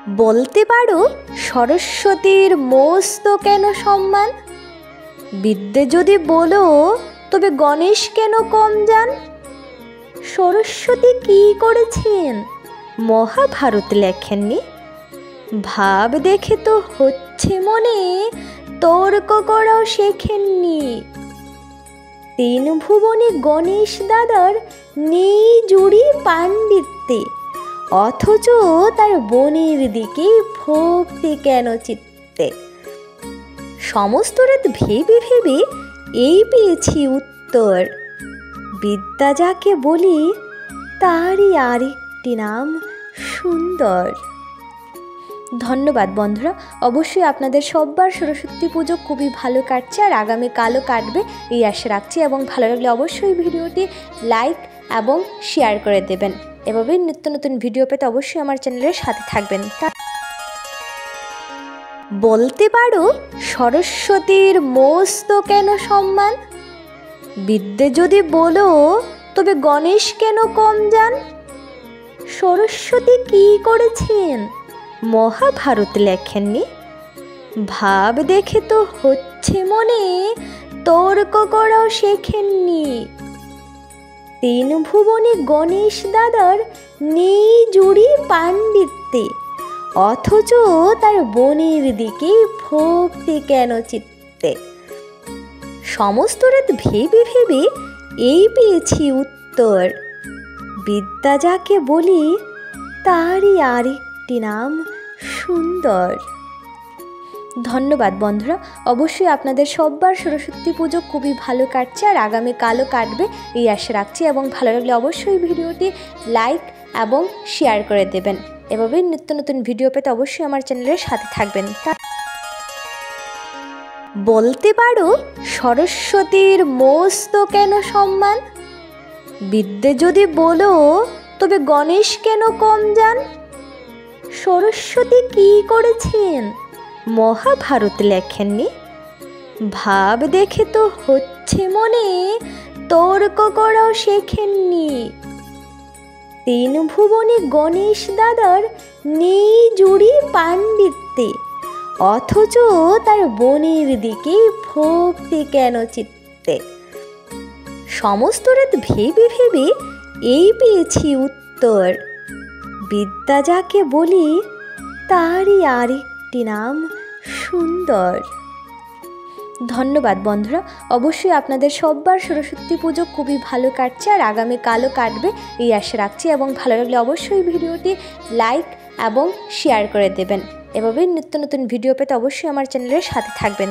বলতে পারো সরস্বতীর মস্ত কেন সম্মান? বিদ্যে যদি বলো তবে গণেশ কেন কম যান? সরস্বতী কি করেছেন মহাভারত লেখেননি? ভাব দেখে তো হচ্ছে মনে তর্ক করাও শেখেননি। তিন ভুবনে গণেশ দাদার নেই জুড়ি পাণ্ডিত্যে, অথচ তার বোনের দিকে ভক্তি কেন চিত্তে? সমস্ত রাত ভেবে ভেবে এই পেয়েছি উত্তর, বিদ্যা যাকে বলি তারই আরেকটি নাম সুন্দর। ধন্যবাদ বন্ধুরা। অবশ্যই আপনাদের সববার সরস্বতী পুজো খুবই ভালো কাটছে আর আগামীকালও কাটবে এই আশা রাখছি, এবং ভালো লাগলে অবশ্যই ভিডিওটি লাইক এবং শেয়ার করে দেবেন। এভাবে নিত্য নতুন ভিডিও পেতে অবশ্যই আমার চ্যানেলের সাথে থাকবেন। বলতে পারো সরস্বতীর মস্ত কেন সম্মান? বিদ্যে যদি বলো তবে গণেশ কেন কম যান? সরস্বতী কি করেছেন মহাভারত লেখেননি? ভাব দেখে তো হচ্ছে মনে তর্ক করাও শেখেননি। তিন ভুবনে গণেশ দাদার নেই জুড়ি পাণ্ডিত্যে, অথচ তার বোনের দিকে ভক্তি কেন চিত্তে? সমস্ত রাত ভেবে ভেবে এই পেয়েছি উত্তর, বিদ্যা যাকে বলি তারই আরেকটি নাম সুন্দর। ধন্যবাদ বন্ধুরা। অবশ্যই আপনাদের সববার সরস্বতী পুজো খুবই ভালো কাটছে আর আগামীকালও কাটবে এই আশা রাখছি, এবং ভালো লাগলে অবশ্যই ভিডিওটি লাইক এবং শেয়ার করে দেবেন। এভাবে নিত্য নতুন ভিডিও পেতে অবশ্যই আমার চ্যানেলের সাথে থাকবেন। বলতে পারো সরস্বতীর মস্ত কেন সম্মান? বিদ্যে যদি বলো তবে গণেশ কেন কম যান? সরস্বতী কি করেছেন মহাভারত লেখেননি? ভাব দেখে তো হচ্ছে মনে তর্ক করাও শেখেননি। তিন ভুবনে গণেশ দাদার নেই জুড়ি পাণ্ডিত্যে, অথচ তার বোনের দিকে ভক্তি কেন চিত্তে? সমস্ত রাত ভেবে ভেবে এই পেয়েছি উত্তর, বিদ্যা যাকে বলি তারই আরেকটি নাম সুন্দর। ধন্যবাদ বন্ধুরা। অবশ্যই আপনাদের সববার সরস্বতী পুজো খুবই ভালো কাটছে আর আগামীকালও কাটবে এই আশা রাখছি, এবং ভালো লাগলে অবশ্যই ভিডিওটি লাইক এবং শেয়ার করে দেবেন। এভাবে নিত্য নতুন ভিডিও পেতে অবশ্যই আমার চ্যানেলের সাথে থাকবেন।